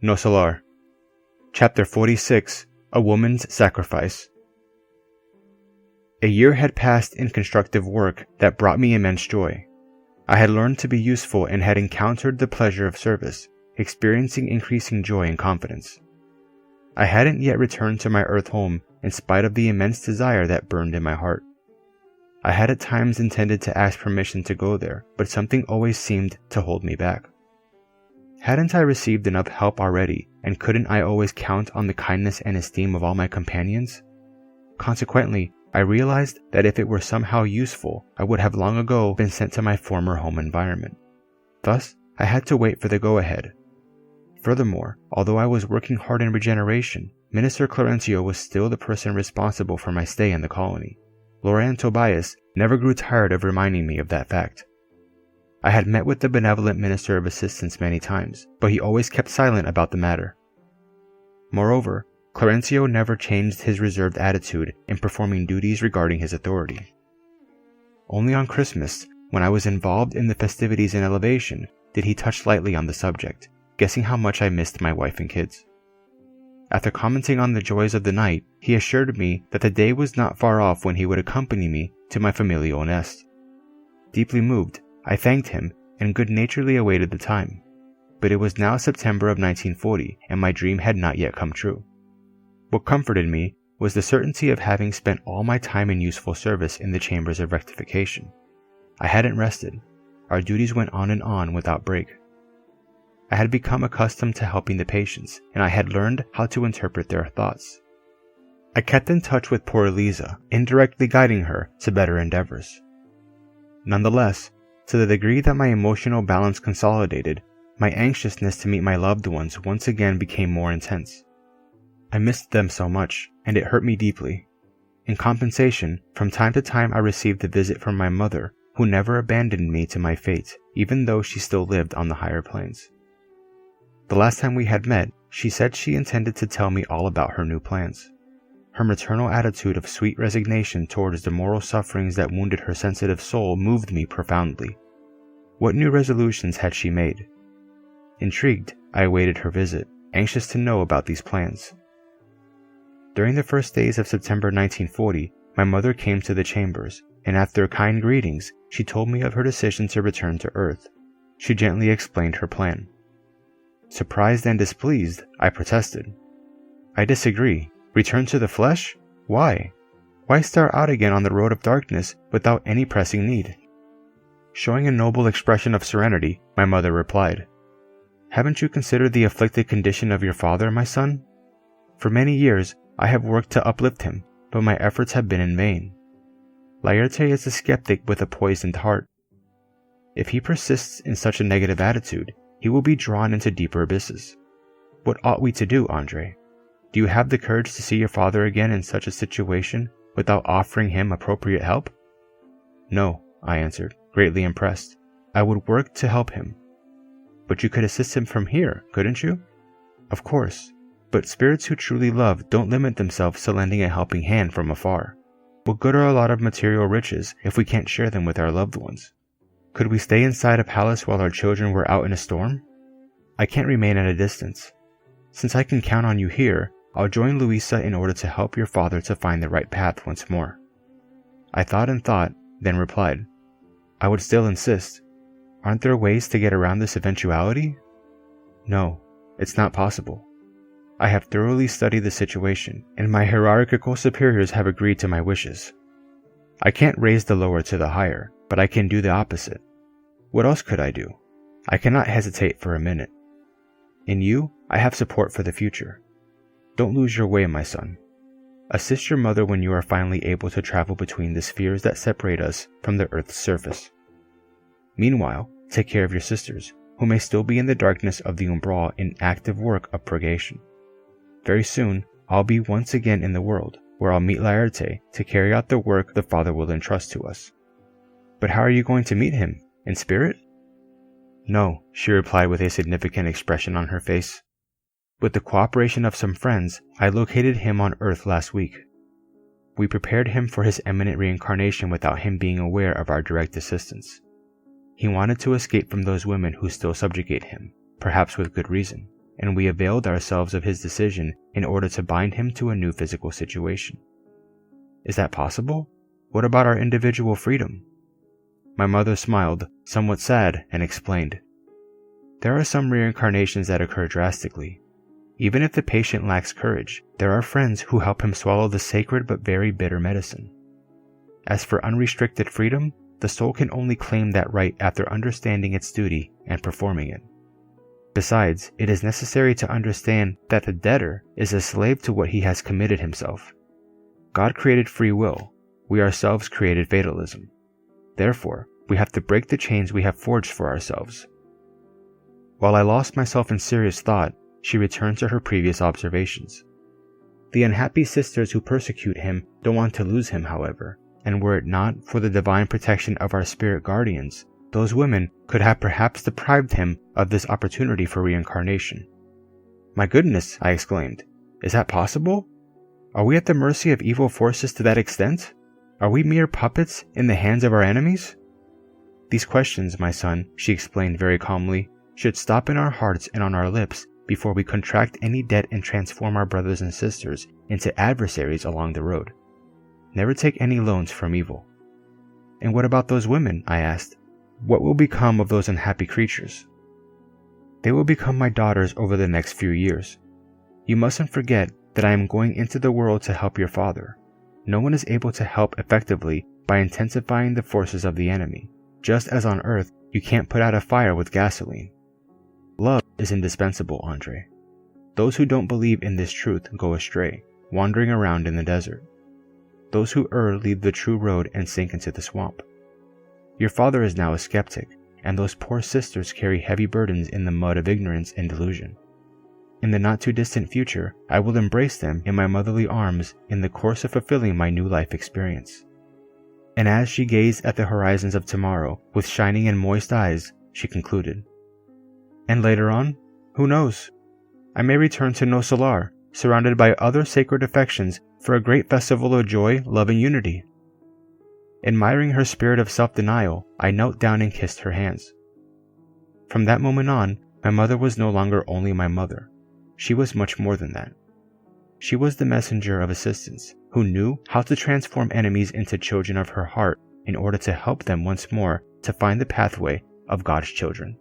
Nosso Lar. Chapter 46, A Woman's Sacrifice. A year had passed in constructive work that brought me immense joy. I had learned to be useful and had encountered the pleasure of service, experiencing increasing joy and confidence. I hadn't yet returned to my earth home in spite of the immense desire that burned in my heart. I had at times intended to ask permission to go there, but something always seemed to hold me back. Hadn't I received enough help already, and couldn't I always count on the kindness and esteem of all my companions? Consequently, I realized that if it were somehow useful, I would have long ago been sent to my former home environment. Thus, I had to wait for the go-ahead. Furthermore, although I was working hard in regeneration, Minister Clarencio was still the person responsible for my stay in the colony. Laura and Tobias never grew tired of reminding me of that fact. I had met with the benevolent Minister of Assistance many times, but he always kept silent about the matter. Moreover, Clarencio never changed his reserved attitude in performing duties regarding his authority. Only on Christmas, when I was involved in the festivities in Elevation, did he touch lightly on the subject, guessing how much I missed my wife and kids. After commenting on the joys of the night, he assured me that the day was not far off when he would accompany me to my familial nest. Deeply moved, I thanked him and good-naturedly awaited the time. But it was now September of 1940, and my dream had not yet come true. What comforted me was the certainty of having spent all my time in useful service in the chambers of rectification. I hadn't rested. Our duties went on without break. I had become accustomed to helping the patients, and I had learned how to interpret their thoughts. I kept in touch with poor Eliza, indirectly guiding her to better endeavors. Nonetheless, to the degree that my emotional balance consolidated, my anxiousness to meet my loved ones once again became more intense. I missed them so much, and it hurt me deeply. In compensation, from time to time I received a visit from my mother, who never abandoned me to my fate, even though she still lived on the higher planes. The last time we had met, she said she intended to tell me all about her new plans. Her maternal attitude of sweet resignation towards the moral sufferings that wounded her sensitive soul moved me profoundly. What new resolutions had she made? Intrigued, I awaited her visit, anxious to know about these plans. During the first days of September 1940, my mother came to the chambers, and after kind greetings, she told me of her decision to return to Earth. She gently explained her plan. Surprised and displeased, I protested. I disagree. Return to the flesh? Why? Why start out again on the road of darkness without any pressing need? Showing a noble expression of serenity, my mother replied, "Haven't you considered the afflicted condition of your father, my son? For many years, I have worked to uplift him, but my efforts have been in vain. Laerte is a skeptic with a poisoned heart. If he persists in such a negative attitude, he will be drawn into deeper abysses. What ought we to do, Andre? Do you have the courage to see your father again in such a situation without offering him appropriate help?" "No," I answered, greatly impressed. "I would work to help him." "But you could assist him from here, couldn't you?" "Of course, but spirits who truly love don't limit themselves to lending a helping hand from afar. What good are a lot of material riches if we can't share them with our loved ones? Could we stay inside a palace while our children were out in a storm? I can't remain at a distance. Since I can count on you here, I'll join Luisa in order to help your father to find the right path once more." I thought and thought, then replied, "I would still insist. Aren't there ways to get around this eventuality?" "No, it's not possible. I have thoroughly studied the situation, and my hierarchical superiors have agreed to my wishes. I can't raise the lower to the higher, but I can do the opposite. What else could I do? I cannot hesitate for a minute. In you, I have support for the future. Don't lose your way, my son. Assist your mother when you are finally able to travel between the spheres that separate us from the Earth's surface. Meanwhile, take care of your sisters, who may still be in the darkness of the umbral in active work of purgation. Very soon, I'll be once again in the world, where I'll meet Laerte to carry out the work the Father will entrust to us." "But how are you going to meet him? In spirit?" "No," she replied with a significant expression on her face. "With the cooperation of some friends, I located him on Earth last week. We prepared him for his imminent reincarnation without him being aware of our direct assistance. He wanted to escape from those women who still subjugate him, perhaps with good reason, and we availed ourselves of his decision in order to bind him to a new physical situation. Is that possible? What about our individual freedom? My mother smiled, somewhat sad, and explained, there are some reincarnations that occur drastically. Even if the patient lacks courage, there are friends who help him swallow the sacred but very bitter medicine. As for unrestricted freedom, the soul can only claim that right after understanding its duty and performing it. Besides, it is necessary to understand that the debtor is a slave to what he has committed himself. God created free will. We ourselves created fatalism. Therefore, we have to break the chains we have forged for ourselves. While I lost myself in serious thought, she returned to her previous observations. The unhappy sisters who persecute him don't want to lose him, however, and were it not for the divine protection of our spirit guardians, those women could have perhaps deprived him of this opportunity for reincarnation. My goodness, I exclaimed. Is that possible? Are we at the mercy of evil forces to that extent? Are we mere puppets in the hands of our enemies? These questions, my son, she explained very calmly, should stop in our hearts and on our lips before we contract any debt and transform our brothers and sisters into adversaries along the road. Never take any loans from evil. And what about those women? I asked. What will become of those unhappy creatures? They will become my daughters over the next few years. You mustn't forget that I am going into the world to help your father. No one is able to help effectively by intensifying the forces of the enemy, just as on Earth you can't put out a fire with gasoline. Love is indispensable, Andre. Those who don't believe in this truth go astray, wandering around in the desert. Those who err leave the true road and sink into the swamp. Your father is now a skeptic, and those poor sisters carry heavy burdens in the mud of ignorance and delusion. In the not-too-distant future, I will embrace them in my motherly arms in the course of fulfilling my new life experience. And as she gazed at the horizons of tomorrow with shining and moist eyes, she concluded, and later on, who knows? I may return to Nosso Lar, surrounded by other sacred affections for a great festival of joy, love, and unity. Admiring her spirit of self-denial, I knelt down and kissed her hands. From that moment on, my mother was no longer only my mother. She was much more than that. She was the messenger of assistance, who knew how to transform enemies into children of her heart in order to help them once more to find the pathway of God's children.